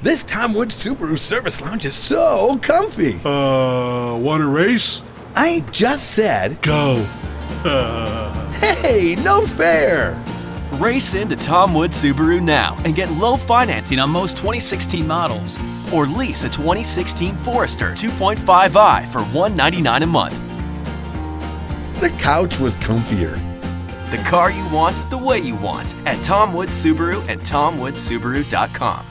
This Tom Wood Subaru service lounge is so comfy. Want to race? I just said, Go. hey, no fair. Race into Tom Wood Subaru now and get low financing on most 2016 models. Or lease a 2016 Forester 2.5i for $199 a month. The couch was comfier. The car you want, the way you want at Tom Wood Subaru and TomWoodSubaru.com.